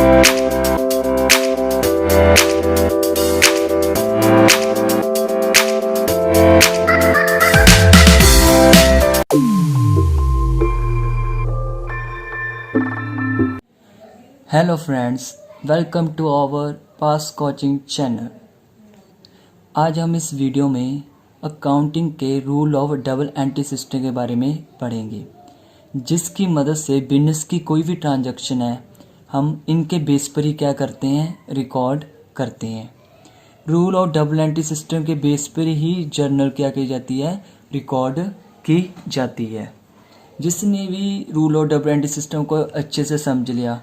Hello friends, welcome to our pass coaching channel. आज हम इस वीडियो में अकाउंटिंग के rule of double entry system के बारे में पढ़ेंगे, जिसकी मदद से बिजनेस की कोई भी ट्रांजैक्शन है हम इनके बेस पर ही क्या करते हैं, रिकॉर्ड करते हैं। Rule of double entry system के बेस पर ही जर्नल क्या की जाती है, रिकॉर्ड की जाती है। जिसने भी rule of double entry system को अच्छे से समझ लिया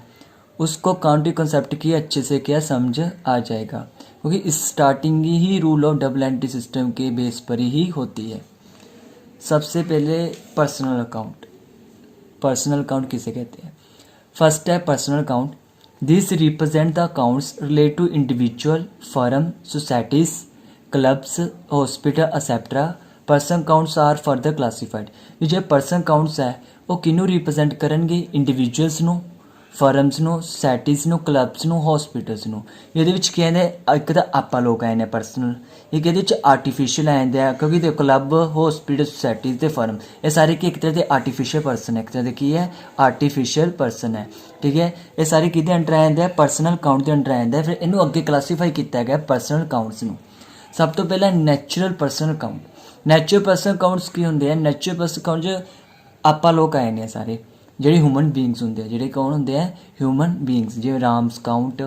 उसको काउंटिंग कंसेप्ट की अच्छे से क्या समझ आ जाएगा, क्योंकि starting he rule of double entry system के बेस पर ही होती है। सबसे पहले पर्सनल अकाउंट। पर्सनल अकाउंट किसे कहते हैं? फर्स्ट है personal account. This represent the accounts relate to individual, firm, societies, clubs, hospital etcetera. Personal accounts are further classified. जो पर्सनल अकाउंट्स है वो किनू रिप्रेजेंट करेंगे? इंडिविजुअल्स ਨੂੰ, ਫਰਮਸ ਨੂੰ, ਸੋਸਾਇਟੀਜ਼ ਨੂੰ, ਕਲੱਬਸ ਨੂੰ, ਹੌਸਪੀਟਲਸ ਨੂੰ। ਇਹਦੇ ਵਿੱਚ ਕੀ ਆਉਂਦੇ, ਇੱਕ ਤਾਂ ਆਪਾਂ ਲੋਕ ਆਏ ਨੇ ਪਰਸਨਲ, ਇੱਕ ਇਹਦੇ ਵਿੱਚ ਆਰਟੀਫਿਸ਼ੀਅਲ ਆ ਜਾਂਦੇ ਆ, ਕਿਉਂਕਿ ਦੇਖੋ ਕਲੱਬ, ਹੌਸਪੀਟਲ, ਸੋਸਾਇਟੀਜ਼ ਤੇ ਫਰਮ ਇਹ ਸਾਰੇ ਕੀ ਇੱਕ ਤਰ੍ਹਾਂ ਦੇ ਆਰਟੀਫਿਸ਼ੀਅਲ ਪਰਸਨ ਹੈ, ਇੱਕ ਤਰ੍ਹਾਂ ਦੇ ਕੀ ਹੈ, ਆਰਟੀਫਿਸ਼ੀਅਲ ਪਰਸਨ ਹੈ। ਠੀਕ ਹੈ, ਇਹ ਸਾਰੇ ਕਿਹਦੇ ਅੰਡਰ ਆ ਜਾਂਦੇ ਆ? ਪਰਸਨਲ ਅਕਾਊਂਟ ਦੇ ਅੰਡਰ ਆ ਜਾਂਦੇ ਆ। ਫਿਰ ਇਹਨੂੰ ਅੱਗੇ ਕਲਾਸੀਫਾਈ ਕੀਤਾ ਗਿਆ ਪਰਸਨਲ ਅਕਾਊਂਟਸ ਨੂੰ। ਸਭ ਤੋਂ ਪਹਿਲਾਂ natural personal account. Natural personal accounts ਕੀ ਹੁੰਦੇ ਆ? ਨੈਚੁਰਲ ਪਰਸਨਲ ਅਕਾਊਂਟ 'ਚ ਆਪਾਂ ਲੋਕ ਆਏ ਨੇ ਸਾਰੇ ਜਿਹੜੇ ਹਿਊਮਨ ਬੀਇੰਗਸ ਹੁੰਦੇ ਆ। ਜਿਹੜੇ ਕੌਣ ਹੁੰਦੇ ਆ? Human beings. ਜਿਵੇਂ Ram's account,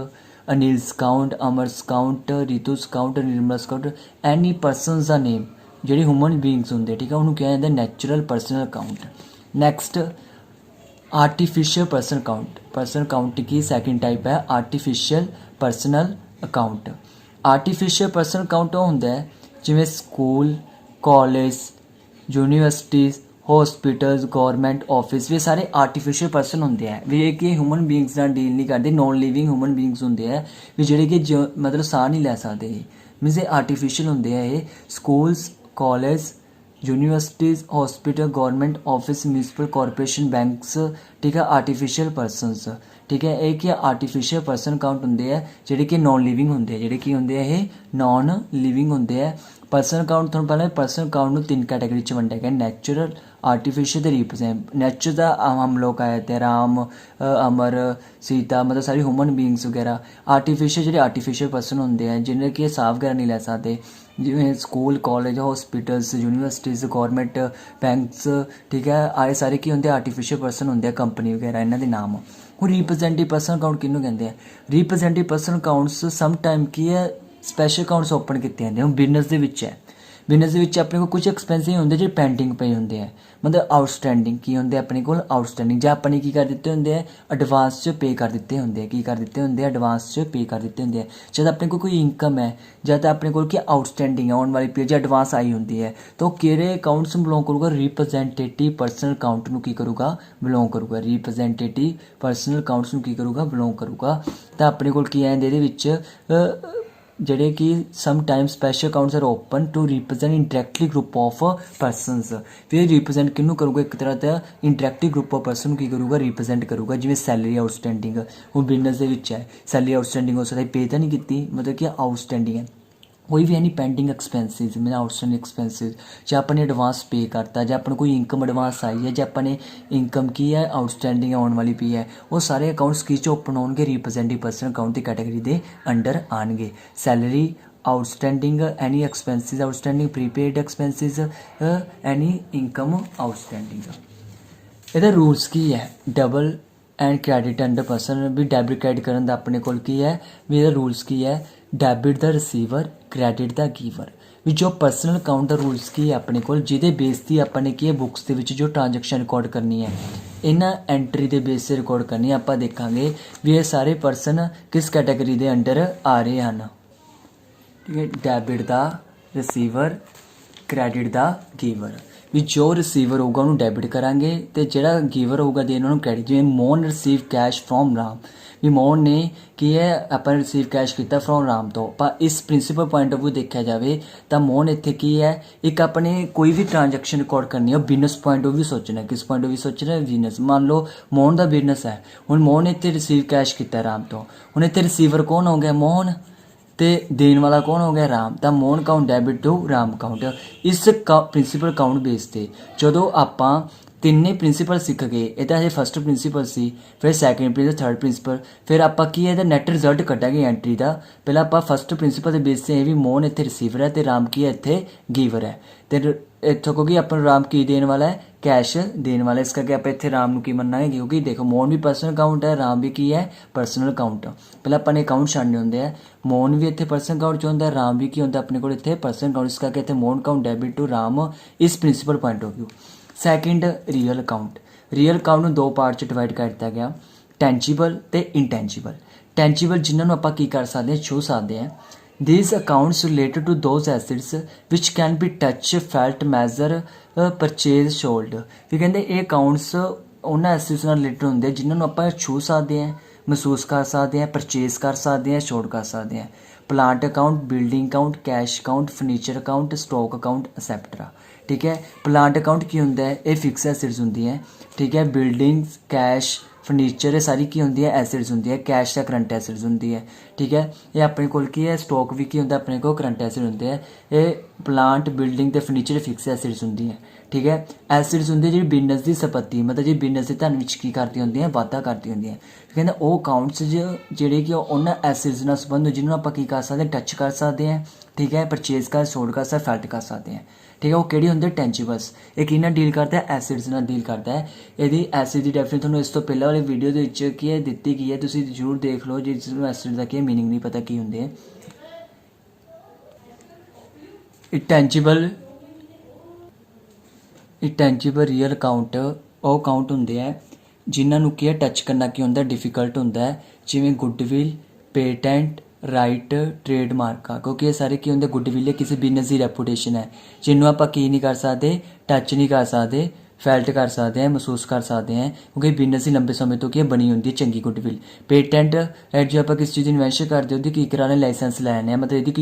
Anil's account, Amar's account, Ritu's account, Nirmal's account, any persons ਦਾ ਨੇਮ ਜਿਹੜੇ ਹਿਊਮਨ ਬੀਇੰਗਸ ਹੁੰਦੇ, ਠੀਕ ਆ, ਉਹਨੂੰ ਕਿਹਾ ਜਾਂਦਾ natural personal account. Next artificial personal account. Personal account की ਸੈਕਿੰਡ टाइप है artificial personal account. Artificial personal account ਉਹ ਹੁੰਦਾ ਹੈ ਜਿਵੇਂ school, college, universities, hospitals, government office, ये सारे आर्टिफिशियल पर्सन होंगे हैं भी। ये कि ह्यूमन बीइंग्स नाल डील नहीं करते, नॉन लिविंग ह्यूमन बीइंग्स होंगे हैं भी ਜਿਹੜੇ कि मतलब ਸਾਹ नहीं लै सकते। मीनस ये आर्टिफिशियल होंगे हैं। ये schools, college, universities, hospital, government office, municipal corporation, banks, ठीक है, आर्टिफिशियल परसनस। ठीक है, ये कि आर्टिफिशियल परसन अकाउंट होंगे हैं ਜਿਹੜੇ कि नॉन लिविंग होंगे, ਜਿਹੜੇ कि होंगे ये नॉन लिविंग होंगे हैं। परसन अकाउंट ਤੁਹਾਨੂੰ ਪਹਿਲਾਂ परसन अकाउंट ਨੂੰ तीन कैटेगरी च वंडिया गया, नैचुरल, आर्टिफिशियल तो रिप्रेजेंट। नैचुरल का हम लोग आए थे, राम, अमर, सीता, मतलब सारी ह्यूमन बीइंग्स वगैरह। आर्टिफिशियल जो आर्टिफिशियल पर्सन होंगे हैं जिन्हें कि साह वगैरह नहीं लै सकते, जिमें school, college, hospitals, universities, government, banks, ठीक है, आए सारे की होंगे आर्टिफिशियल पर्सन होंगे, कंपनी वगैरह इन्हों के नाम। ਹੁਣ रिप्रजेंटेटिव पर्सन अकाउंट किनू कहते हैं? Representative person accounts some time की है स्पैशल अकाउंट्स ओपन किए जाते हैं। बिजनेस के विच है, बिजनेस के अपने को कुछ एक्सपेंसिव होंगे जो पेंडिंग पे होंगे हैं, मतलब आउटस्टैंडिंग की होंगे अपने को, आउटस्टैंडिंग जो अपने की कर दिते होंगे हैं, एडवांस च पे कर दिते होंगे, की कर दिते होंगे, एडवांस च पे कर दिते होंगे। जब अपने को कोई इनकम है, जब अपने को आउटस्टैंडिंग है आने वाली पे जो एडवांस आई होंगी है, तो किहड़े अकाउंट्स में बिलोंग करूगा? रिप्रजेंटेटिव पर्सनल अकाउंट में की करूगा? बिलोंग करूगा। रिप्रजेंटेटिव पर्सनल अकाउंट्स में की करूगा? बिलोंग करूगा। तो अपने को की आंदे इहदे विच ਜਿਹੜੇ कि some time special accounts are open to represent interactive group of persons. फिर रिप्रजेंट किनू करूगा? एक तरह का इंटरैक्टिव ग्रुप ऑफ परसन की करूगा? रिप्रजेंट करूगा। जिवें सैलरी आउटस्टैंडिंग वो बिजनेस के विच है, सैलरी आउटस्टैंडिंग हो सकता है, पे तो नहीं की, मतलब कि आउटस्टैंडिंग है, कोई भी है नहीं पेंडिंग एक्सपेंसिज, मैंने आउटस्टैंडिंग एक्सपेंसिज जो अपने एडवांस पे करता, जो अपने कोई इनकम एडवांस आई है, जो अपने इनकम की है आउटस्टैंडिंग आने वाली पी है, वो सारे अकाउंट्स की ओपन होंगे रिप्रजेंटेटिव पर्सन अकाउंट की कैटेगरी के अंडर आएंगे। Salary outstanding, any expenses outstanding, prepaid expenses, any income outstanding. ਇਹਦਾ रूल्स की है? Double and credit under person भी डेबिट क्रेडिट करने का अपने को की है भी। ਇਹਦਾ रूल्स की है? Debit the receiver, credit the giver. भी जो परसनल अकाउंट का रूल्स की है अपने को, जिहदे बेस की अपने की है बुक्स के विच जो ट्रांजैक्शन रिकॉर्ड करनी है, इन्हां एंट्री के बेस से रिकॉर्ड करनी है। आपां देखांगे भी ये सारे परसन किस कैटेगरी के अंडर आ रहे हैं। ठीक है, debit the receiver, credit the giver. ਵੀ ਜੋ ਰਿਸੀਵਰ ਹੋਊਗਾ ਉਹਨੂੰ ਡੈਬਿਟ ਕਰਾਂਗੇ ਤੇ ਜਿਹੜਾ ਗਿਵਰ ਹੋਊਗਾ ਦੇਣ ਉਹਨੂੰ ਕ੍ਰੈਡਿਟ। ਜਿਵੇਂ Mohan receive cash from Ram, ਵੀ ਮੋਹਨ ਨੇ ਕੀ ਹੈ ਆਪਾਂ ਰਿਸੀਵ ਕੈਸ਼ ਕੀਤਾ ਫਰੋਮ ਰਾਮ ਤੋਂ। ਪਰ ਇਸ ਪ੍ਰਿੰਸੀਪਲ ਪੁਆਇੰਟ ਆਫ ਵਿਊ ਦੇਖਿਆ ਜਾਵੇ ਤਾਂ ਮੋਹਨ ਇੱਥੇ ਕੀ ਹੈ, ਇੱਕ ਆਪਣੇ ਕੋਈ ਵੀ ਟ੍ਰਾਂਜੈਕਸ਼ਨ ਰਿਕਾਰਡ ਕਰਨੀ ਹੈ ਉਹ ਬਿਜ਼ਨਸ ਪੁਆਇੰਟ ਆਫ ਵਿਊ ਸੋਚਣਾ। ਕਿਸ ਪੁਆਇੰਟ ਆਫ ਵਿਊ ਸੋਚਣਾ? ਬਿਜ਼ਨਸ। ਮੰਨ ਲਓ ਮੋਹਨ ਦਾ ਬਿਜ਼ਨਸ ਹੈ, ਹੁਣ ਮੋਹਨ ਨੇ ਇੱਥੇ ਰਿਸੀਵ ਕੈਸ਼ ਕੀਤਾ ਰਾਮ ਤੋਂ, ਹੁਣ ਇੱਥੇ ਰਿਸੀਵਰ ਕੌਣ ਹੋ ਗਿਆ? ਮੋਹਨ, ਤੇ ਦੇਣ ਵਾਲਾ ਕੌਣ ਹੋ ਗਿਆ? ਰਾਮ। ਤਾਂ Mohan account debit to Ram account. ਇਸ ਪ੍ਰਿੰਸੀਪਲ ਅਕਾਊਂਟ ਬੇਸ ਤੇ ਜਦੋਂ ਆਪਾਂ ਤਿੰਨੇ ਪ੍ਰਿੰਸੀਪਲ ਸਿੱਖ ਗਏ, ਇਹ ਤਾਂ ਹਜੇ ਫਸਟ ਪ੍ਰਿੰਸੀਪਲ ਸੀ, ਫਿਰ ਸੈਕਿੰਡ ਪ੍ਰਿੰਸੀਪਲ, ਥਰਡ ਪ੍ਰਿੰਸੀਪਲ, ਫਿਰ ਆਪਾਂ ਕੀ ਇਹਦਾ ਨੈਟ ਰਿਜ਼ਲਟ ਕੱਢਾਂਗੇ ਐਂਟਰੀ ਦਾ। ਪਹਿਲਾਂ ਆਪਾਂ ਫਸਟ ਪ੍ਰਿੰਸੀਪਲ ਦੇ ਬੇਸ ਤੇ ਇਹ ਵੀ ਮੋਹਨ ਇੱਥੇ ਰਿਸੀਵਰ ਹੈ ਤੇ ਰਾਮ ਕੀ ਹੈ ਇੱਥੇ ਗਿਵਰ ਹੈ। ਤੇ ਇੱਥੋਂ ਕਿਉਂਕਿ ਆਪਾਂ ਨੂੰ ਰਾਮ ਕੀ ਦੇਣ ਵਾਲਾ ਹੈ? ਕੈਸ਼ ਦੇਣ ਵਾਲਾ, ਇਸ ਕਰਕੇ ਆਪਾਂ ਇੱਥੇ ਰਾਮ ਨੂੰ ਕੀ ਮੰਨਾਂਗੇ? ਕਿਉਂਕਿ ਦੇਖੋ ਮੋਹਨ ਵੀ ਪਰਸਨਲ ਅਕਾਊਂਟ ਹੈ, ਰਾਮ ਵੀ ਕੀ ਹੈ? Personal account. ਪਹਿਲਾਂ ਆਪਾਂ ਨੇ ਅਕਾਊਂਟ ਛੱਡਨੇ ਹੁੰਦੇ ਆ। ਮੋਹਨ ਵੀ ਇੱਥੇ ਪਰਸਨਲ ਅਕਾਊਂਟ 'ਚ ਹੁੰਦਾ, ਰਾਮ ਵੀ ਕੀ ਹੁੰਦਾ ਆਪਣੇ ਕੋਲ ਇੱਥੇ ਪਰਸਨਲ ਅਕਾਊਂਟ, ਇਸ ਕਰਕੇ ਇੱਥੇ Mohan account debit to Ram ਇਸ principle point of view. Second, real account. Real account ਨੂੰ ਦੋ ਪਾਰਟ 'ਚ ਡਿਵਾਈਡ ਕਰ ਦਿੱਤਾ ਗਿਆ, ਟੈਂਜੀਬਲ ਤੇ ਇਨਟੈਂਜੀਬਲ। ਟੈਂਜੀਬਲ ਜਿਨ੍ਹਾਂ ਨੂੰ ਆਪਾਂ ਕੀ ਕਰ ਸਕਦੇ ਹਾਂ? ਛੂਹ ਸਕਦੇ ਹਾਂ। These accounts related to those assets which can be touch, felt, measure, purchase, sold। ਵੀ ਕਹਿੰਦੇ ਇਹ ਅਕਾਊਂਟਸ ਉਹਨਾਂ ਐਸੈਟਸ ਨਾਲ ਰਿਲੇਟਡ ਹੁੰਦੇ ਜਿਨ੍ਹਾਂ ਨੂੰ ਆਪਾਂ ਛੂਹ ਸਕਦੇ ਹਾਂ, ਮਹਿਸੂਸ ਕਰ ਸਕਦੇ ਹਾਂ, ਪਰਚੇਜ਼ ਕਰ ਸਕਦੇ ਹਾਂ, ਸ਼ੋਡ ਕਰ ਸਕਦੇ ਹਾਂ। Plant account, building account, cash account, furniture account, stock account etcetera. ਠੀਕ ਹੈ। ਪਲਾਂਟ ਅਕਾਊਂਟ ਕੀ ਹੁੰਦਾ ਹੈ? ਇਹ ਫਿਕਸ ਐਸਿਡਸ ਹੁੰਦੀਆਂ। ਠੀਕ ਹੈ। ਬਿਲਡਿੰਗਸ, ਕੈਸ਼, ਫਰਨੀਚਰ ਇਹ ਸਾਰੀ ਕੀ ਹੁੰਦੀ ਹੈ? ਐਸਿਡਸ ਹੁੰਦੀ ਹੈ। ਕੈਸ਼ ਦਾ ਕਰੰਟ ਐਸਿਡਸ ਹੁੰਦੀ ਹੈ। ਠੀਕ ਹੈ। ਇਹ ਆਪਣੇ ਕੋਲ ਕੀ ਹੈ? ਸਟਾਕ ਵੀ ਕੀ ਹੁੰਦਾ ਆਪਣੇ ਕੋਲ? ਕਰੰਟ ਐਸਿਡ ਹੁੰਦੇ ਹੈ। ਇਹ ਪਲਾਂਟ, ਬਿਲਡਿੰਗ ਤੇ ਫਰਨੀਚਰ ਫਿਕਸ ਐਸਿਡਸ ਹੁੰਦੀ ਹੈ। ਠੀਕ ਹੈ। ਐਸਿਡਸ ਹੁੰਦੀ ਜਿਹੜੀ ਬਿਜ਼ਨਸ ਦੀ ਸੰਪਤੀ, ਮਤਲਬ ਜਿਹੜੀ ਬਿਜ਼ਨਸ ਦੇ ਧਨ ਵਿੱਚ ਕੀ ਕਰਦੀ ਹੁੰਦੀਆਂ? ਵਾਧਾ ਕਰਦੀ ਹੁੰਦੀਆਂ। ਕਹਿੰਦਾ ਉਹ ਅਕਾਊਂਟਸ ਜਿਹੜੇ ਕਿ ਉਹਨਾਂ ਐਸਿਡਸ ਨਾਲ ਸੰਬੰਧ ਜਿਹਨਾਂ ਨੂੰ ਆਪਾਂ ਕੀ ਕਰ ਸਕਦੇ? ਟੱਚ ਕਰ ਸਕਦੇ ਹਾਂ। ਠੀਕ ਹੈ। ਪਰਚੇਜ਼ ਕਰ, ਸੋਲਡ ਕਰ ਸਕਦੇ, ਫੈਲਟ ਕਰ ਸਕਦੇ ਹਾਂ। ਠੀਕ ਹੈ। ਉਹ ਕਿਹੜੀ ਹੁੰਦੇ? ਟੈਂਜੀਬਲਸ। ਇਹ ਕਿਹਨਾਂ ਨਾਲ ਡੀਲ ਕਰਦਾ ਹੈ? ਐਸਿਡਸ ਨਾਲ ਡੀਲ ਕਰਦਾ ਹੈ। ਇਹਦੀ ਐਸਿਡ ਦੀ ਡੈਫੀਨੇਸ਼ਨ ਤੁਹਾਨੂੰ ਇਸ ਤੋਂ ਪਹਿਲਾਂ ਵਾਲੀ ਵੀਡੀਓ ਦੇ ਵਿੱਚ ਕੀ ਹੈ ਦਿੱਤੀ ਗਈ ਹੈ, ਤੁਸੀਂ ਜ਼ਰੂਰ ਦੇਖ ਲਓ ਜੇ ਜਿਸ ਨੂੰ ਐਸਿਡ ਦਾ ਕੀ ਮੀਨਿੰਗ ਨਹੀਂ ਪਤਾ ਕੀ ਹੁੰਦੇ ਹੈ। ਇੰਟੈਂਜੀਬਲ ਰੀਅਲ ਅਕਾਊਂਟ ਉਹ ਅਕਾਊਂਟ ਹੁੰਦੇ ਆ ਜਿਨ੍ਹਾਂ ਨੂੰ ਕੀ ਹੈ ਟੱਚ ਕਰਨਾ ਕੀ ਹੁੰਦਾ? ਡਿਫੀਕਲਟ ਹੁੰਦਾ ਹੈ। ਜਿਵੇਂ ਗੁੱਡਵਿਲ, ਪੇਟੈਂਟ, ਰਾਈਟ, ਟ੍ਰੇਡਮਾਰਕ ਆ, ਕਿਉਂਕਿ ਇਹ ਸਾਰੇ ਕੀ ਹੁੰਦੇ? ਗੁੱਡਵਿਲ ਹੈ ਕਿਸੇ ਬਿਜ਼ਨਸ ਦੀ ਰੈਪੂਟੇਸ਼ਨ ਹੈ ਜਿਹਨੂੰ ਆਪਾਂ ਕੀ ਨਹੀਂ ਕਰ ਸਕਦੇ? ਟੱਚ ਨਹੀਂ ਕਰ ਸਕਦੇ, ਫੈਲਟ ਕਰ ਸਕਦੇ ਹਾਂ, ਮਹਿਸੂਸ ਕਰ ਸਕਦੇ ਹਾਂ, ਕਿਉਂਕਿ ਬਿਜ਼ਨਸ ਦੀ ਲੰਬੇ ਸਮੇਂ ਤੋਂ ਕੀ ਬਣੀ ਹੁੰਦੀ ਹੈ ਚੰਗੀ ਗੁੱਡਵਿਲ। ਪੇਟੈਂਟ ਜੇ ਆਪਾਂ ਕਿਸੇ ਚੀਜ਼ ਦੀ ਇਨਵੈਂਸ਼ਨ ਕਰਦੇ ਉਹਦੀ ਕੀ ਕਰਾਣੇ? ਲਾਇਸੈਂਸ ਲੈਣੇ ਆ, ਮਤਲਬ ਇਹਦੀ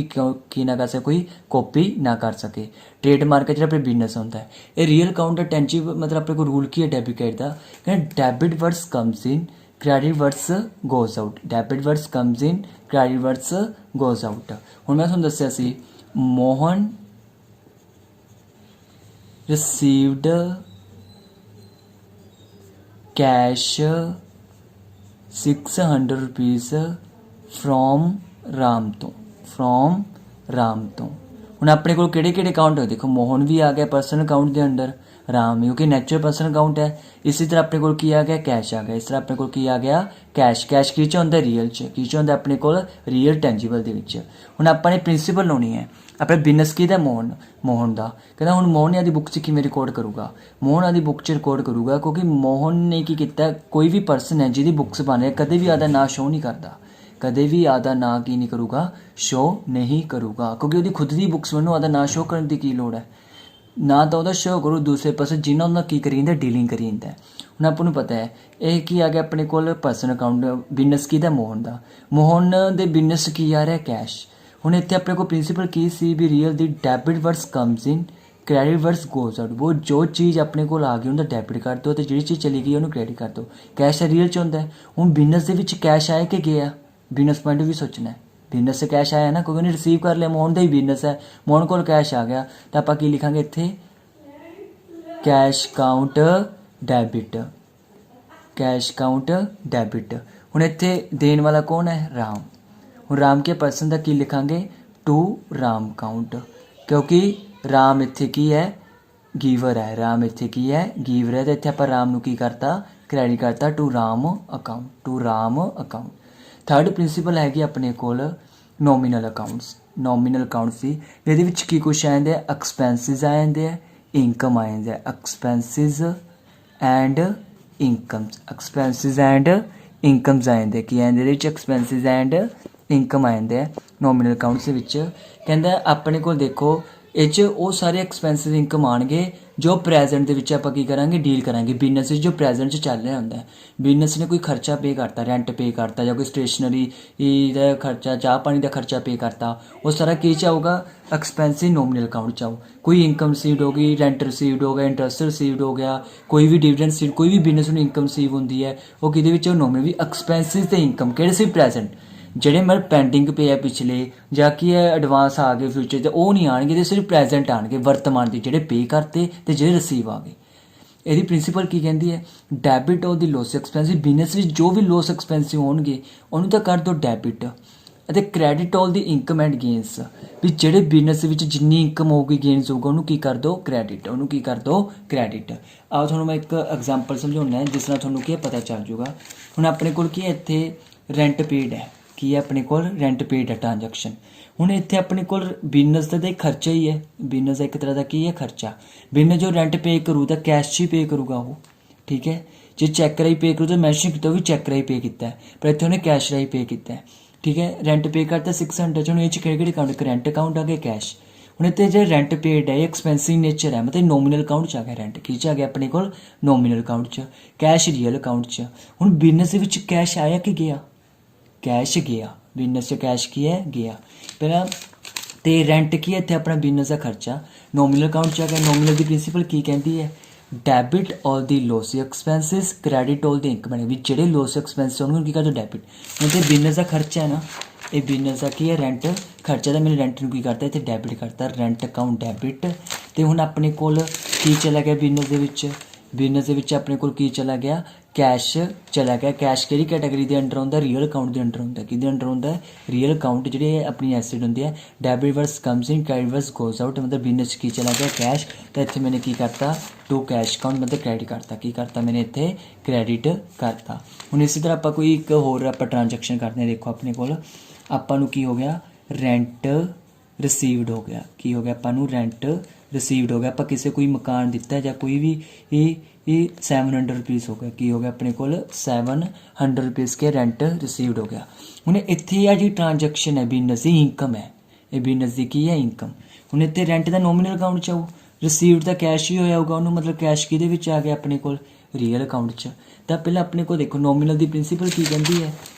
ਕੀ ਨਾ ਕਰ ਸਕੇ? ਕੋਈ ਕਾਪੀ ਨਾ ਕਰ ਸਕੇ। ਟ੍ਰੇਡਮਾਰਕ ਜਿਹੜਾ ਆਪਣੇ ਬਿਜ਼ਨਸ ਹੁੰਦਾ ਹੈ। ਇਹ ਰੀਅਲ ਅਕਾਊਂਟ ਟੈਂਜੀਬਲ ਮਤਲਬ ਆਪਣੇ ਕੋਲ ਰੂਲ ਕੀ ਹੈ ਡੈਬਿਟ ਦਾ? ਕਹਿੰਦੇ debit words comes in, credit words goes out. Debit words comes in, credit words goes out. ਹੁਣ ਮੈਂ ਤੁਹਾਨੂੰ ਦੱਸਿਆ ਸੀ Mohan received cash 600 rupees from Ram ਤੋਂ। ਹੁਣ ਆਪਣੇ ਕੋਲ ਕਿਹੜੇ ਕਿਹੜੇ ਅਕਾਊਂਟ ਹੈ? ਦੇਖੋ ਮੋਹਨ ਵੀ ਆ ਗਿਆ ਪਰਸਨਲ ਅਕਾਊਂਟ ਦੇ ਅੰਡਰ, ਰਾਮ ਕਿਉਂਕਿ ਨੈਚੁਰਲ ਪਰਸਨਲ ਅਕਾਊਂਟ ਹੈ। ਇਸੇ ਤਰ੍ਹਾਂ ਆਪਣੇ ਕੋਲ ਕੀ ਆ ਗਿਆ? ਕੈਸ਼ ਆ ਗਿਆ। ਇਸ ਤਰ੍ਹਾਂ ਆਪਣੇ ਕੋਲ ਕੀ ਆ ਗਿਆ? ਕੈਸ਼। ਕੈਸ਼ ਕੀ 'ਚ ਹੁੰਦਾ? ਰੀਅਲ 'ਚ। ਕੀ 'ਚ ਹੁੰਦਾ ਆਪਣੇ ਕੋਲ? ਰੀਅਲ ਟੈਂਜੀਬਲ ਦੇ ਵਿੱਚ। ਹੁਣ ਆਪਾਂ ਨੇ ਪ੍ਰਿੰਸੀਪਲ ਲਾਉਣੀ ਹੈ ਆਪਣੇ ਬਿਜ਼ਨਸ ਕਿਹਦਾ? ਮੋਹਨ ਦਾ। ਕਹਿੰਦਾ ਹੁਣ ਮੋਹਨ ਨੇ ਆਦੀ ਬੁੱਕ 'ਚ ਕਿਵੇਂ ਰਿਕਾਰਡ ਕਰੂਗਾ? ਮੋਹਨ ਆਦੀ ਬੁੱਕ 'ਚ ਰਿਕਾਰਡ ਕਰੂਗਾ ਕਿਉਂਕਿ ਮੋਹਨ ਨੇ ਕੀ ਕੀਤਾ? ਕੋਈ ਵੀ ਪਰਸਨ ਹੈ ਜਿਹਦੀ ਬੁੱਕਸ ਬਣ ਰਿਹਾ ਕਦੇ ਵੀ ਆਦਾ ਨਾਂ ਸ਼ੋਅ ਨਹੀਂ ਕਰਦਾ, ਕਦੇ ਵੀ ਆਦਾ ਨਾਂ ਕੀ ਨਹੀਂ ਕਰੂਗਾ? ਸ਼ੋਅ ਨਹੀਂ ਕਰੂਗਾ, ਕਿਉਂਕਿ ਉਹਦੀ ਖੁਦ ਦੀ ਬੁੱਕਸ ਮੈਨੂੰ ਆਦਾ ਨਾਂ ਸ਼ੋਅ ਕਰਨ ਦੀ ਕੀ ਲੋੜ ਹੈ? ਨਾ ਤਾਂ ਉਹਦਾ ਸ਼ੋਅ ਕਰੂ ਦੂਸਰੇ ਪਾਸੇ ਜਿਹਨਾਂ ਨਾਲ ਕੀ ਕਰੀ ਜਾਂਦਾ? ਡੀਲਿੰਗ ਕਰੀ ਜਾਂਦਾ। ਹੁਣ ਆਪਾਂ ਨੂੰ ਪਤਾ ਹੈ ਇਹ ਕੀ ਆ ਗਿਆ ਆਪਣੇ ਕੋਲ? Personal account. ਬਿਜ਼ਨਸ ਕਿਹਦਾ? ਮੋਹਨ ਦਾ। ਮੋਹਨ ਦੇ ਬਿਜ਼ਨਸ ਕੀ ਆ ਰਿਹਾ? ਕੈਸ਼। ਹੁਣ ਇੱਥੇ ਆਪਣੇ ਕੋਲ principal Ki C we real the debit words comes in, credit words goes out. ਉਹ ਜੋ ਚੀਜ਼ ਆਪਣੇ ਕੋਲ ਆ ਗਈ ਉਹਦਾ ਡੈਬਿਟ ਕਰ ਦਿਓ ਅਤੇ ਜਿਹੜੀ ਚੀਜ਼ ਚਲੀ ਗਈ ਉਹਨੂੰ ਕ੍ਰੈਡਿਟ ਕਰ ਦਿਓ। ਕੈਸ਼ ਰੀਅਲ 'ਚ ਹੁੰਦਾ। ਹੁਣ ਬਿਜ਼ਨਸ ਦੇ ਵਿੱਚ ਕੈਸ਼ ਆਇਆ ਕਿ ਗਿਆ? ਬਿਜ਼ਨਸ ਪੁਆਇੰਟ ਵੀ ਸੋਚਣਾ ਹੈ। ਬਿਜ਼ਨਸ 'ਚ ਕੈਸ਼ ਆਇਆ ਨਾ, ਕਿਉਂਕਿ ਉਹਨੇ ਰਿਸੀਵ ਕਰ ਲਿਆ, ਮੋਹਨ ਦਾ ਹੀ ਬਿਜ਼ਨਸ ਹੈ, ਮੋਹਨ ਕੋਲ ਕੈਸ਼ ਆ ਗਿਆ, ਤਾਂ ਆਪਾਂ ਕੀ ਲਿਖਾਂਗੇ ਇੱਥੇ? Cash account debit. Cash account debit. ਹੁਣ ਇੱਥੇ ਦੇਣ ਵਾਲਾ ਕੌਣ ਹੈ? ਰਾਮ। ਹੁਣ ਰਾਮ ਕੇ ਪਰਸਨ ਦਾ ਕੀ ਲਿਖਾਂਗੇ? ਟੂ ਰਾਮ ਅਕਾਊਂਟ, ਕਿਉਂਕਿ ਰਾਮ ਇੱਥੇ ਕੀ ਹੈ? ਗੀਵਰ ਹੈ। ਰਾਮ ਇੱਥੇ ਕੀ ਹੈ? ਗੀਵਰ ਹੈ। ਤਾਂ ਇੱਥੇ ਆਪਾਂ ਰਾਮ ਨੂੰ ਕੀ ਕਰਤਾ? ਕ੍ਰੈਡਿਟ ਕਰਤਾ to Ram account, to Ram account. Third principal ਹੈਗੀ ਆਪਣੇ ਕੋਲ ਨੋਮੀਨਲ ਅਕਾਊਂਟਸ। ਨੋਮੀਨਲ ਅਕਾਊਂਟ ਸੀ ਇਹਦੇ ਵਿੱਚ ਕੀ ਕੁਛ ਆ ਜਾਂਦੇ? ਐਕਸਪੈਂਸਿਸ ਆ ਜਾਂਦੇ ਆ, ਇਨਕਮ ਆ ਜਾਂਦੇ ਆ। Expenses and incomes. Expenses and incomes ਆ ਜਾਂਦੇ। ਕੀ ਆਉਂਦੇ ਇਹਦੇ ਵਿੱਚ? ਐਕਸਪੈਂਸਿਸ ਐਂਡ ਇਨਕਮ ਆ ਜਾਂਦੇ ਆ ਨੋਮੀਨਲ ਅਕਾਊਂਟਸ ਦੇ ਵਿੱਚ। ਕਹਿੰਦਾ ਆਪਣੇ ਕੋਲ ਦੇਖੋ ਇਹ 'ਚ ਉਹ ਸਾਰੇ ਐਕਸਪੈਂਸਿਸ ਇਨਕਮ ਆਉਣਗੇ जो ਪ੍ਰੈਜ਼ੈਂਟ ਦੇ ਵਿੱਚ ਆਪਾਂ ਕੀ ਕਰਾਂਗੇ ਡੀਲ ਕਰਾਂਗੇ ਬਿਜ਼ਨਸ ਵਿੱਚ ਜੋ ਪ੍ਰੈਜ਼ੈਂਟ 'ਚ ਚੱਲ ਰਿਹਾ ਹੁੰਦਾ ਹੈ। ਬਿਜ਼ਨਸ ਨੇ ਕੋਈ ਖਰਚਾ ਪੇ ਕਰਤਾ, ਰੈਂਟ ਪੇ ਕਰਤਾ ਜਾਂ ਕੋਈ ਸਟੇਸ਼ਨਰੀ ਦਾ ਖਰਚਾ, ਚਾਹ ਪਾਣੀ ਦਾ ਖਰਚਾ ਪੇ ਕਰਤਾ, ਉਹ ਸਾਰਾ ਕੀ 'ਚ ਆਊਗਾ ਐਕਸਪੈਂਸਿਵ ਨੋਮੀਨਲ ਅਕਾਊਂਟ 'ਚ ਆਊ। ਕੋਈ ਇਨਕਮ ਰਿਸੀਵਡ ਹੋ ਗਈ, ਰੈਂਟ ਰਿਸੀਵਡ ਹੋ ਗਿਆ, ਇੰਟਰਸਟ ਰਿਸੀਵਡ ਹੋ ਗਿਆ, ਕੋਈ ਵੀ ਡਿਵੀਡੈਂਡ ਰਿਸੀਵਡ, ਕੋਈ ਵੀ ਬਿਜ਼ਨਸ ਨੂੰ ਇਨਕਮ ਰਿਸੀਵ ਹੁੰਦੀ ਹੈ ਉਹ ਕਿਹਦੇ ਵਿੱਚ ਨੋਮੀਨਲ ਵੀ ਐਕਸਪੈਂਸਿਸ ਤੇ ਇਨਕਮ ਕਿਹੜੇ ਸੀ ਪ੍ਰੈਜ਼ੈਂਟ। ਜਿਹੜੇ ਮਤਲਬ ਪੈਂਡਿੰਗ ਪੇ ਹੈ ਪਿਛਲੇ ਜਾਂ ਕੀ ਹੈ ਐਡਵਾਂਸ ਆ ਗਏ ਫਿਊਚਰ 'ਚ ਉਹ ਨਹੀਂ ਆਉਣਗੇ, ਤੇ ਸਿਰਫ ਪ੍ਰੈਜ਼ੈਂਟ ਆਉਣਗੇ ਵਰਤਮਾਨ ਦੇ ਜਿਹੜੇ ਪੇ ਕਰਤੇ ਤੇ ਜਿਹੜੇ ਰਿਸੀਵ ਆ ਗਏ। ਇਹਦੀ ਪ੍ਰਿੰਸੀਪਲ ਕੀ ਕਹਿੰਦੀ ਹੈ debit of the loss expensive. Business ਵਿੱਚ ਜੋ ਵੀ ਲੋਸ ਐਕਸਪੈਂਸਿਵ ਹੋਣਗੇ ਉਹਨੂੰ ਤਾਂ ਕਰ ਦਿਓ ਡੈਬਿਟ, ਅਤੇ credit all the income and gains ਵੀ ਜਿਹੜੇ ਬਿਜ਼ਨਸ ਵਿੱਚ ਜਿੰਨੀ ਇਨਕਮ ਹੋਊਗੀ ਗੇਨਸ ਹੋਊਗਾ ਉਹਨੂੰ ਕੀ ਕਰ ਦਿਓ ਕ੍ਰੈਡਿਟ, ਉਹਨੂੰ ਕੀ ਕਰ ਦਿਓ ਕ੍ਰੈਡਿਟ। ਆਓ ਤੁਹਾਨੂੰ ਮੈਂ ਇੱਕ ਐਗਜ਼ਾਮਪਲ ਸਮਝਾਉਣਾ ਜਿਸ ਨਾਲ ਤੁਹਾਨੂੰ ਕੀ ਪਤਾ ਚੱਲ ਜੂਗਾ। ਹੁਣ ਆਪਣੇ ਕੋਲ ਕੀ ਹੈ ਇੱਥੇ ਰੈਂਟ ਪੇਡ ਹੈ, ਕੀ ਹੈ ਆਪਣੇ ਕੋਲ ਰੈਂਟ ਪੇਡ ਹੈ ਟ੍ਰਾਂਜੈਕਸ਼ਨ। ਹੁਣ ਇੱਥੇ ਆਪਣੇ ਕੋਲ ਬਿਜ਼ਨਸ ਦਾ ਤਾਂ ਇੱਕ ਖਰਚਾ ਹੀ ਹੈ, ਬਿਜ਼ਨਸ ਦਾ ਇੱਕ ਤਰ੍ਹਾਂ ਦਾ ਕੀ ਹੈ ਖਰਚਾ। ਬਿਜ਼ਨਸ ਜੋ ਰੈਂਟ ਪੇ ਕਰੂ ਤਾਂ ਕੈਸ਼ 'ਚ ਹੀ ਪੇ ਕਰੂਗਾ ਉਹ, ਠੀਕ ਹੈ। ਜੇ ਚੈੱਕ ਰਾਹੀਂ ਪੇ ਕਰੂ ਤਾਂ ਮੈਂਸ਼ਨ ਕੀਤਾ ਉਹ ਵੀ ਚੈੱਕ ਰਾਹੀਂ ਪੇ ਕੀਤਾ, ਪਰ ਇੱਥੇ ਉਹਨੇ ਕੈਸ਼ ਰਾਹੀਂ ਪੇ ਕੀਤਾ, ਠੀਕ ਹੈ। ਰੈਂਟ ਪੇ ਕਰਤਾ 600 'ਚ, ਹੁਣ ਇਹ 'ਚ ਕਿਹੜੇ ਅਕਾਊਂਟ ਕਰੰਟ ਅਕਾਊਂਟ ਆ ਗਿਆ ਕੈਸ਼। ਹੁਣ ਇੱਥੇ ਜੇ ਰੈਂਟ ਪੇਡ ਹੈ ਇਹ ਐਕਸਪੈਂਸਿਵ ਨੇਚਰ ਹੈ, ਮਤਲਬ ਨੋਮੀਨਲ ਅਕਾਊਂਟ 'ਚ ਆ ਗਿਆ ਰੈਂਟ, ਕੀ 'ਚ ਆ ਗਿਆ ਆਪਣੇ ਕੋਲ ਨੋਮੀਨਲ ਅਕਾਊਂਟ 'ਚ, ਕੈਸ਼ ਰੀਅਲ ਅਕਾਊਂਟ 'ਚ। ਹੁਣ ਬਿਜ਼ਨਸ ਦੇ ਵਿੱਚ ਕੈਸ਼ ਆਇਆ ਕਿ ਗਿਆ, ਕੈਸ਼ ਗਿਆ, ਬਿਜ਼ਨਸ 'ਚ ਕੈਸ਼ ਕੀ ਹੈ ਗਿਆ ਪਹਿਲਾਂ। ਤੇ ਰੈਂਟ ਕੀ ਹੈ ਇੱਥੇ ਆਪਣਾ ਬਿਜ਼ਨਸ ਦਾ ਖਰਚਾ ਨੋਮੀਨਲ ਅਕਾਊਂਟ 'ਚ ਆ ਗਿਆ। ਨੋਮੀਨਲ ਦੀ ਪ੍ਰਿੰਸੀਪਲ ਕੀ ਕਹਿੰਦੀ ਹੈ ਡੈਬਿਟ ਆਲ ਦੀ ਲੋਸ ਐਕਸਪੈਂਸਿਸ ਕ੍ਰੈਡਿਟ ਆਲ ਦੀ ਇਨਕਮ, ਵੀ ਜਿਹੜੇ ਲੋਸ ਐਕਸਪੈਂਸਿਸ ਹੋਣਗੇ ਕੀ ਕਰਦੇ ਡੈਬਿਟ। ਹੁਣ ਤੇ ਬਿਜ਼ਨਸ ਦਾ ਖਰਚਾ ਹੈ ਨਾ, ਇਹ ਬਿਜ਼ਨਸ ਦਾ ਕੀ ਹੈ ਰੈਂਟ ਖਰਚਾ, ਤਾਂ ਮੈਨੂੰ ਰੈਂਟ ਨੂੰ ਕੀ ਕਰਤਾ ਇੱਥੇ ਡੈਬਿਟ ਕਰਤਾ, ਰੈਂਟ ਅਕਾਊਂਟ ਡੈਬਿਟ। ਤੇ ਹੁਣ ਆਪਣੇ ਕੋਲ ਕੀ ਚਲਾ ਗਿਆ ਬਿਜ਼ਨਸ ਦੇ ਵਿੱਚ, ਬਿਜ਼ਨਸ ਦੇ ਵਿੱਚ ਆਪਣੇ ਕੋਲ ਕੀ ਚਲਾ ਗਿਆ ਕੈਸ਼ ਚਲਾ ਗਿਆ। ਕੈਸ਼ ਕਿਹੜੀ ਕੈਟਾਗਰੀ ਦੇ ਅੰਡਰ ਹੁੰਦਾ ਰੀਅਲ ਅਕਾਊਂਟ ਦੇ ਅੰਡਰ ਹੁੰਦਾ, ਕਿਹਦੇ ਅੰਡਰ ਹੁੰਦਾ ਰੀਅਲ ਅਕਾਊਂਟ, ਜਿਹੜੇ ਆਪਣੀ ਐਸਿਡ ਹੁੰਦੀ ਹੈ। Debit words comes in credit words goes out, ਮਤਲਬ ਬਿਜ਼ਨਸ ਕੀ ਚਲਾ ਗਿਆ ਕੈਸ਼, ਤਾਂ ਇੱਥੇ ਮੈंने ਕੀ ਕਰਤਾ ਟੂ ਕੈਸ਼ ਅਕਾਊਂਟ ਮਤਲਬ ਕ੍ਰੈਡਿਟ ਕਰਤਾ, ਕੀ ਕਰਤਾ ਮੈंने ਇੱਥੇ ਕ੍ਰੈਡਿਟ ਕਰਤਾ। ਹੁਣ ਇਸੇ ਤਰ੍ਹਾਂ ਆਪਾਂ ਕੋਈ ਇੱਕ ਹੋਰ ਆਪਾਂ ਟ੍ਰਾਂਜੈਕਸ਼ਨ ਕਰਦੇ ਹਾਂ, ਦੇਖੋ ਆਪਣੇ ਕੋਲ ਆਪਾਂ ਨੂੰ ਕੀ ਹੋ ਗਿਆ ਰੈਂਟ ਰਿਸੀਵਡ ਹੋ ਗਿਆ, ਕੀ ਹੋ ਗਿਆ ਆਪਾਂ ਨੂੰ ਰੈਂਟ ਰਿਸੀਵਡ ਹੋ ਗਿਆ। ਆਪਾਂ ਕਿਸੇ ਕੋਈ ਮਕਾਨ ਦਿੱਤਾ ਜਾਂ ਕੋਈ ਵੀ ਇਹ 700 ਰੁਪੀਸ ਹੋ ਗਿਆ, ਕੀ ਹੋ ਗਿਆ ਆਪਣੇ ਕੋਲ 700 ਰੁਪੀਸ ਕੇ ਰੈਂਟ ਰਿਸੀਵਡ ਹੋ ਗਿਆ। ਹੁਣ ਇੱਥੇ ਆ ਜੀ ਟ੍ਰਾਂਜੈਕਸ਼ਨ ਹੈ ਬਿਜ਼ਨਸ ਦੀ ਇਨਕਮ ਹੈ, ਇਹ ਬਿਜ਼ਨਸ ਦੀ ਕੀ ਹੈ ਇਨਕਮ। ਹੁਣ ਇੱਥੇ ਰੈਂਟ ਦਾ ਨੋਮੀਨਲ ਅਕਾਊਂਟ 'ਚ ਆਊ, ਰਿਸੀਵਡ ਤਾਂ ਕੈਸ਼ ਹੀ ਹੋਇਆ ਹੋਊਗਾ ਉਹਨੂੰ, ਮਤਲਬ ਕੈਸ਼ ਕਿਹਦੇ ਵਿੱਚ ਆ ਗਿਆ ਆਪਣੇ ਕੋਲ ਰੀਅਲ ਅਕਾਊਂਟ 'ਚ। ਤਾਂ ਪਹਿਲਾਂ ਆਪਣੇ ਕੋਲ ਦੇਖੋ ਨੋਮੀਨਲ ਦੀ ਪ੍ਰਿੰਸੀਪਲ ਕੀ ਕਹਿੰਦੀ ਹੈ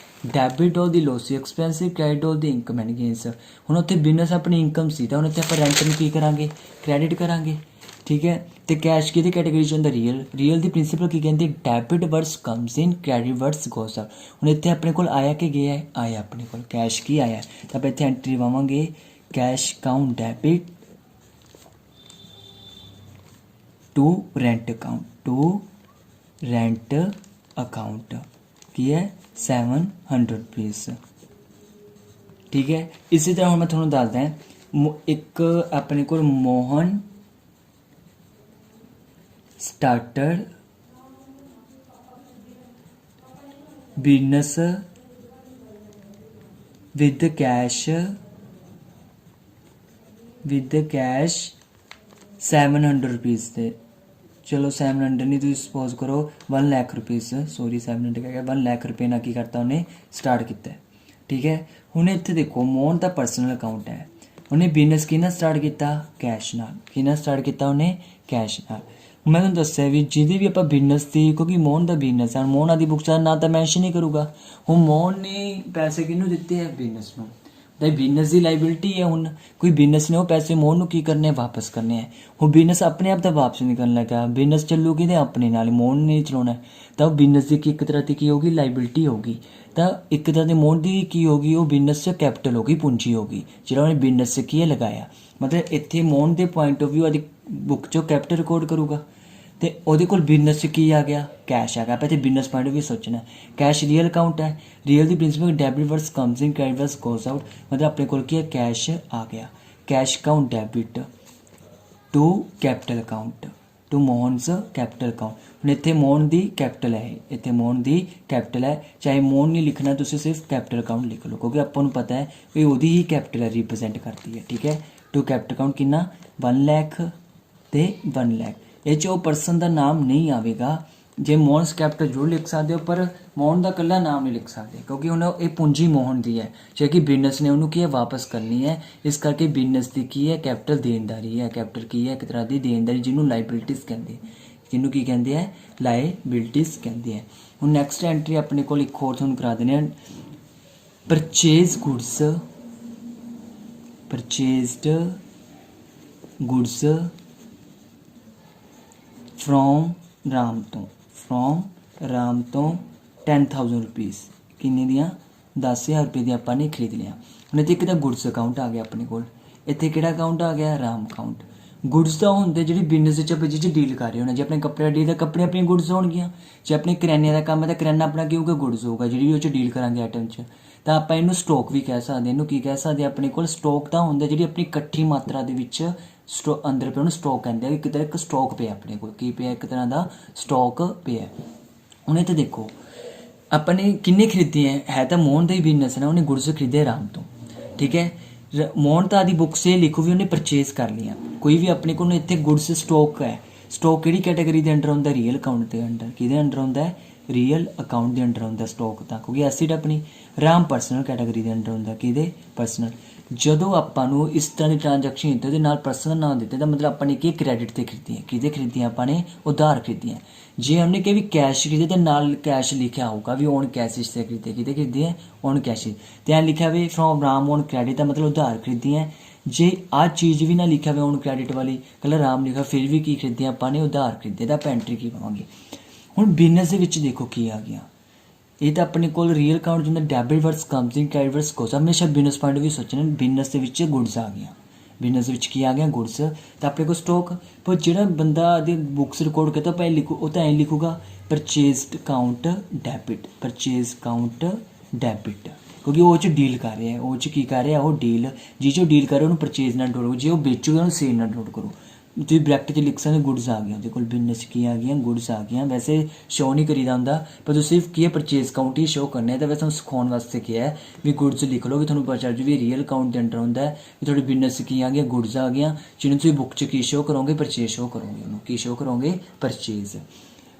debit all the loss expensive credit all the income and gains. ਹੁਣ ਉੱਥੇ ਬਿਜ਼ਨਸ ਆਪਣੀ ਇਨਕਮ ਸੀ ਤਾਂ ਹੁਣ ਇੱਥੇ ਆਪਾਂ ਰੈਂਟ ਨੂੰ ਕੀ ਕਰਾਂਗੇ ਕ੍ਰੈਡਿਟ ਕਰਾਂਗੇ, ਠੀਕ ਹੈ। ਤੇ ਕੈਸ਼ ਕਿਹਦੀ ਕੈਟਾਗਰੀ 'ਚ ਹੁੰਦਾ ਰੀਅਲ, ਰੀਅਲ ਦੀ ਪ੍ਰਿੰਸੀਪਲ ਕੀ ਕਹਿੰਦੀ debit words comes in credit words goes out. ਹੁਣ ਇੱਥੇ ਆਪਣੇ ਕੋਲ ਆਇਆ ਕਿ ਗਿਆ ਹੈ ਆਇਆ ਆਪਣੇ ਕੋਲ ਕੈਸ਼ ਕੀ ਆਇਆ, ਤਾਂ ਆਪਾਂ ਇੱਥੇ ਐਂਟਰੀ ਪਾਵਾਂਗੇ cash account debit to rent account, to rent account ਕੀ ਹੈ 700 ਰੁਪੀਸ, ਠੀਕ ਹੈ। ਇਸੇ ਤਰ੍ਹਾਂ ਹੁਣ ਮੈਂ ਤੁਹਾਨੂੰ ਦੱਸਦਾ ਇੱਕ ਆਪਣੇ ਕੋਲ Mohan started business with cash 700 rupees ਤੇ, ਚਲੋ 700 ਨਹੀਂ ਤੁਸੀਂ ਸਪੋਜ਼ ਕਰੋ 1 ਲੱਖ ਰੁਪੀਸ, ਸੋਰੀ 700 ਕਹਿ ਗਿਆ 1 ਲੱਖ ਰੁਪਏ ਨਾਲ ਕੀ ਕਰਤਾ ਉਹਨੇ ਸਟਾਰਟ ਕੀਤਾ, ਠੀਕ ਹੈ। ਹੁਣ ਇੱਥੇ ਦੇਖੋ ਮੋਹਨ ਦਾ ਪਰਸਨਲ ਅਕਾਊਂਟ ਹੈ, ਉਹਨੇ ਬਿਜ਼ਨਸ ਕਿਹਨਾਂ ਸਟਾਰਟ ਕੀਤਾ ਕੈਸ਼ ਨਾਲ, ਕਿਹਨਾਂ ਸਟਾਰਟ ਕੀਤਾ ਉਹਨੇ ਕੈਸ਼ ਨਾਲ। ਮੈਂ ਤੁਹਾਨੂੰ ਦੱਸਿਆ ਵੀ ਜਿਹਦੀ ਵੀ ਆਪਾਂ ਬਿਜ਼ਨਸ ਦੀ, ਕਿਉਂਕਿ ਮੋਹਨ ਦਾ ਬਿਜ਼ਨਸ ਹੈ, ਮੋਹਨ ਆਦੀ ਬੁੱਕਸ ਦਾ ਨਾਂ ਤਾਂ ਮੈਂਸ਼ਨ ਹੀ ਕਰੂਗਾ। ਹੁਣ ਮੋਹਨ ਨੇ ਪੈਸੇ ਕਿਹਨੂੰ ਦਿੱਤੇ ਹੈ ਬਿਜ਼ਨਸ ਨੂੰ, ਤਾਂ ਬਿਜ਼ਨਸ ਦੀ ਲਾਇਬਿਲਿਟੀ ਹੈ। ਹੁਣ ਕੋਈ ਬਿਜ਼ਨਸ ਨੇ ਉਹ ਪੈਸੇ ਮੋਹਨ ਨੂੰ ਕੀ ਕਰਨੇ ਵਾਪਸ ਕਰਨੇ ਹੈ। ਹੁਣ ਬਿਜ਼ਨਸ ਆਪਣੇ ਆਪ ਤਾਂ ਵਾਪਸ ਨਹੀਂ ਕਰਨ ਲੱਗਾ, ਬਿਜ਼ਨਸ ਚੱਲੂਗੀ ਤੇ ਆਪਣੇ ਨਾਲ ਮੋਹਨ ਨੇ ਚਲਾਉਣਾ, ਤਾਂ ਉਹ ਬਿਜ਼ਨਸ ਦੀ ਇੱਕ ਤਰ੍ਹਾਂ ਦੀ ਕੀ ਹੋਊਗੀ ਲਾਇਬਿਲਿਟੀ ਹੋਊਗੀ। ਤਾਂ ਇੱਕ ਤਰ੍ਹਾਂ ਦੀ ਮੋਹਨ ਦੀ ਕੀ ਹੋਗੀ ਉਹ ਬਿਜ਼ਨਸ 'ਚ ਕੈਪੀਟਲ ਹੋਗੀ, ਪੂੰਜੀ ਹੋਗੀ ਜਿਹੜਾ ਉਹਨੇ ਬਿਜ਼ਨਸ 'ਚ ਕੀ ਹੈ ਲਗਾਇਆ। ਮਤਲਬ ਇੱਥੇ ਮੋਹਨ ਦੇ ਪੁਆਇੰਟ ਆਫ ਵਿਊ ਆਦੀ ਬੁੱਕ 'ਚੋਂ ਕੈਪੀਟਲ ਰਿਕਾਰਡ ਕਰੂਗਾ ਤੇ ਉਹਦੇ ਕੋਲ ਬਿਜ਼ਨਸ 'ਚ ਕੀ ਆ ਗਿਆ ਕੈਸ਼ ਆ ਗਿਆ। ਆਪਾਂ ਇੱਥੇ ਬਿਜ਼ਨਸ ਪੁਆਇੰਟ ਆਫ ਵਿਊ ਸੋਚਣਾ, ਕੈਸ਼ ਰੀਅਲ ਅਕਾਊਂਟ ਹੈ, ਰੀਅਲ ਦੀ principle debit words comes in credit words goes out, ਮਤਲਬ ਆਪਣੇ ਕੋਲ ਕੀ ਹੈ ਕੈਸ਼ ਆ ਗਿਆ। Cash account debit to capital account to Mohan's capital account. ਹੁਣ ਇੱਥੇ ਮੋਹਨ ਦੀ ਕੈਪੀਟਲ ਹੈ, ਇੱਥੇ ਮੋਹਨ ਦੀ ਕੈਪੀਟਲ ਹੈ, ਚਾਹੇ ਮੋਹਨ ਨਹੀਂ ਲਿਖਣਾ ਤੁਸੀਂ ਸਿਰਫ ਕੈਪੀਟਲ ਅਕਾਊਂਟ ਲਿਖ ਲਓ ਕਿਉਂਕਿ ਆਪਾਂ ਨੂੰ ਪਤਾ ਹੈ ਵੀ ਉਹਦੀ ਹੀ ਕੈਪੀਟਲ ਰਿਪਰੈਜ਼ੈਂਟ ਕਰਦੀ ਹੈ, ਠੀਕ ਹੈ। ਟੂ ਕੈਪੀਟਲ ਅਕਾਊਂਟ ਕਿੰਨਾ 1 ਲੱਖ ਤੇ 1 ਲੱਖ। ਇਹ 'ਚ ਉਹ ਪਰਸਨ ਦਾ ਨਾਮ ਨਹੀਂ ਆਵੇਗਾ जे मोहन कैपिटल जरूर लिख सकते हो, पर मोहन का कला नाम नहीं लिख सकते क्योंकि उन्हें ये पूंजी मोहन की है, जो कि बिजनेस ने उन्होंने की है वापस करनी है। इस करके बिजनेस की की है कैपिटल देनदारी है। कैपिटल की है एक तरह की देनदारी जिन्होंने लाइबिलिटीज़ कहते हैं, जिन्होंने की कहते हैं लाइबिलिटीज़ कहते हैं। हम नैक्सट एंट्री अपने को एक होर तुहानूं करा देने, purchase goods, purchased goods from Ram तो, फ्रॉम राम तो 10,000 रुपीज़, किन्ने दियाँ 10,000 रुपये दी आपां ने खरीद लिया। हुण इत्थे एक तां गुड्स अकाउंट आ गया अपने कोल, इत्थे किहड़ा अकाउंट आ गया राम अकाउंट। गुड्स तो होंदे जिहड़ी बिजनेस च आप जिस डील कर रहे हो ना, जे अपने कपड़े दा डील है कपड़े अपनी गुड्स होणगियां, जे अपने करियाने का काम है तो करियाना अपना की होगा गुड्स होगा जिहड़ी उह डील करांगे आइटम च। तो आपां इहनूं स्टॉक भी कह सकते, इहनूं की कह सकते अपने कोल स्टॉक तां हुंदा जिहड़ी अपनी इकट्ठी मात्रा दे विच अंदर पे उन्होंने स्टॉक कहते हैं, एक तरह एक स्टॉक पे अपने को की पे एक तरह का स्टॉक पे है। हूँ इतने देखो अपने किन्ने खरीदे है तो मोहन का ही बिजनेस है ना, उन्हें गुड्स खरीदे राम तो, ठीक है। मोहन तो आदि बुक से लिखो भी उन्हें परचेज कर लिया, कोई भी अपने को इतने गुड्स स्टॉक है। स्टॉक किहड़ी कैटेगरी के अंडर आउंदा, रियल अकाउंट के अंडर, किहदे अंडर आउंदा है, रियल अकाउंट के अंडर आउंदा स्टॉक दा, क्योंकि एसिड अपनी राम पर्सनल कैटेगरी के अंडर आउंदा, किहदे पर्सनल। ਜਦੋਂ ਆਪਾਂ ਨੂੰ ਇਸ ਤਰ੍ਹਾਂ ਦੀ ਟ੍ਰਾਂਜੈਕਸ਼ਨ ਦਿੱਤੇ ਉਹਦੇ ਨਾਲ ਪਰਸਨਲ ਨਾਮ ਦਿੱਤੇ ਤਾਂ ਮਤਲਬ ਆਪਾਂ ਨੇ ਕੀ ਕ੍ਰੈਡਿਟ ਤੇ ਖਰੀਦੀਆਂ, ਕਿਹਦੇ ਖਰੀਦੀਆਂ ਆਪਾਂ ਨੇ, ਉਧਾਰ ਖਰੀਦੀਆਂ। ਜੇ हमने ਕਿ ਵੀ ਕੈਸ਼ ਖਰੀਦੇ ਤਾਂ ਨਾਲ ਕੈਸ਼ ਲਿਖਿਆ ਹੋਊਗਾ ਵੀ ਔਨ ਕੈਸ਼ ਤੇ ਖਰੀਦੇ, ਕਿਹਦੇ ਖਰੀਦੇ ਹੈ ਔਨ ਕੈਸ਼ ਤੇ ਐਂ ਲਿਖਿਆ ਵੀ ਫਰੋਮ ਰਾਮ ਔਨ ਕ੍ਰੈਡਿਟ ਦਾ ਮਤਲਬ ਉਧਾਰ ਖਰੀਦੀਆਂ। ਜੇ ਆਹ ਚੀਜ਼ ਵੀ ਨਾ ਲਿਖਿਆ ਹੋਵੇ ਔਨ ਕ੍ਰੈਡਿਟ ਵਾਲੀ, ਕੱਲਾ ਰਾਮ ਲਿਖਿਆ ਫਿਰ ਵੀ ਕੀ ਖਰੀਦਿਆ ਆਪਾਂ ਨੇ, ਉਧਾਰ ਖਰੀਦੇ ਤਾਂ ਆਪਾਂ ਐਂਟਰੀ ਕੀ ਪਾਵਾਂਗੇ। ਹੁਣ ਬਿਜ਼ਨਸ ਦੇ ਵਿੱਚ ਦੇਖੋ ਕੀ ਆ ਗਿਆ, ਇਹ ਤਾਂ ਆਪਣੇ ਕੋਲ ਰੀਅਲ ਅਕਾਊਂਟ ਜਿੰਦਾ debit words comes in credit ਵਰਸ ਕੋਸ, ਹਮੇਸ਼ਾ ਬਿਜ਼ਨਸ ਪੁਆਇੰਟ ਵੀ ਸੋਚਣਾ ਬਿਜ਼ਨਸ ਦੇ ਵਿੱਚ ਗੁੱਡਸ ਆ ਗਿਆ, ਬਿਜ਼ਨਸ ਵਿੱਚ ਕੀ ਆ ਗਿਆ ਗੁੱਡਸ, ਤਾਂ ਆਪਣੇ ਕੋਲ ਸਟਾਕ। ਪਰ ਜਿਹੜਾ ਬੰਦਾ ਦੀ ਬੁੱਕਸ ਰਿਕਾਰਡ ਕਰਦਾ ਪਹਿਲਾਂ ਲਿਖੋ ਉਹ ਤਾਂ ਐਂ ਲਿਖੂਗਾ purchased account debit, purchase account debit, क्योंकि वो डील कर रहा है, वो की कर रहा है वो डील, जिस डील कर रहे हो परचेज ना नोट करो, जो बेचोगे उन्होंने सेल ना नोट करो। तुम ब्रैकेट लिख सकते गुड्स आ गया, कोई बिजनेस की आ गई गुड्स आ गई, वैसे शो नहीं करीदा होंगे पर तुम सिर्फ की है परचेज अकाउंट ही शो करने, तो वैसे सिखाने वास्ते क्या है भी गुड्स लिख लो, भी थोड़ा पता चल जाए भी रियल अकाउंट के अंडर होंगे भी थोड़ी बिजनेस की आ गया गुड्स आ गई, जिन्हें तुम बुक च की शो करोगे परचेज शो करोगे, उन्होंने की शो करोगे परचेज।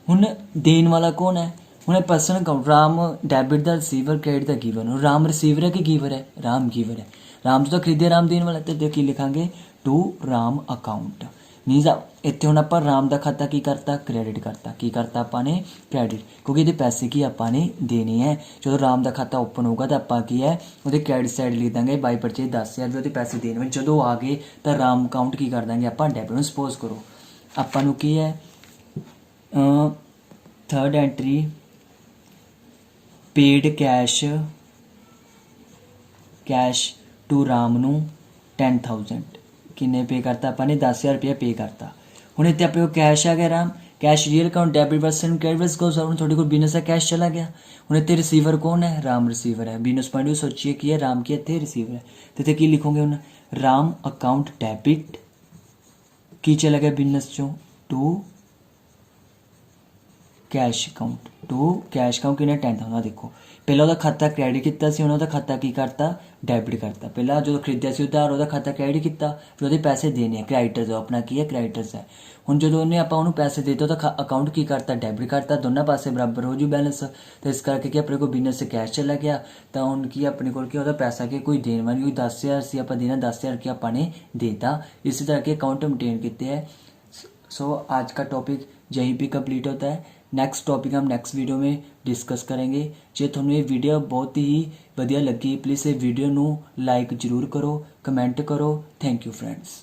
हुण देन वाला कौन है, हुण पर्सनल अकाउंट राम डैबिट का रिसीवर क्रेडिट का गिवर, राम रिसीवर है कि गिवर है, राम गिवर है, राम तो खरीदे राम देन वाला, तो की लिखांगे टू राम अकाउंट। मीनस इत्थे हुण आपां राम का खाता की करता क्रेडिट करता, की करता आपां ने क्रेडिट, क्योंकि ये पैसे की आपां ने देने हैं। जो राम का खाता ओपन होगा तो आपां की है वो क्रेडिट साइड लिख देंगे बाई परचेज 10,000 रुपये पैसे देने, जो आ गए तो राम अकाउंट की कर देंगे आपां डैबिट। सपोज करो आपां नूं की है third entry paid cash, cash to Ram नू 10,000, किन्ने पे करता अपने 10,000 रुपया पे करता। हुण इत्थे अपने को कैश आ गया Ram, cash real account debit version credit words goes, हुण थोड़े को बिजनेस का कैश चला गया। हुण इत्थे रिसीवर कौन है, राम रिसीवर है, बिजनेस पॉइंट भी सोचिए कि है राम की इत्थे रिसीवर है, तो इत्थे की लिखोगे हुण राम अकाउंट डैबिट की चला गया बिजनेस चों to cash account, to cash account किन्ने 10,000। देखो पहला वह खाता क्रेडिट किया, उन्होंने खाता की करता डैबिट करता, पहला जो खरीदा से उधार वह खाता क्रेडिट किया, फिर वो पैसे देने क्रेडिटर्स अपना की है क्रेडिटर्स है। हुण जो उन्हें आप पैसे देते तो अकाउंट की करता डैबिट करता, दोनों पासे बराबर हो जू बैलेंस, तो इस करके कि अपने को बिजनेस से कैश चला गया, तो हुण की अपने को पैसा कि कोई देने वाली कोई 10,000 से आप देना 10,000 की आपने देता, इसी तरह के अकाउंट मेनटेन किए हैं। सो आज का टॉपिक यहीं पे कंप्लीट होता है। नैक्सट टॉपिक हम नैक्सट वीडियो में डिस्कस करेंगे। जे थोड़ा ये वीडियो बहुत ही वधिया लगी प्लीज़ ये वीडियो नू लाइक जरूर करो, कमेंट करो। Thank you friends.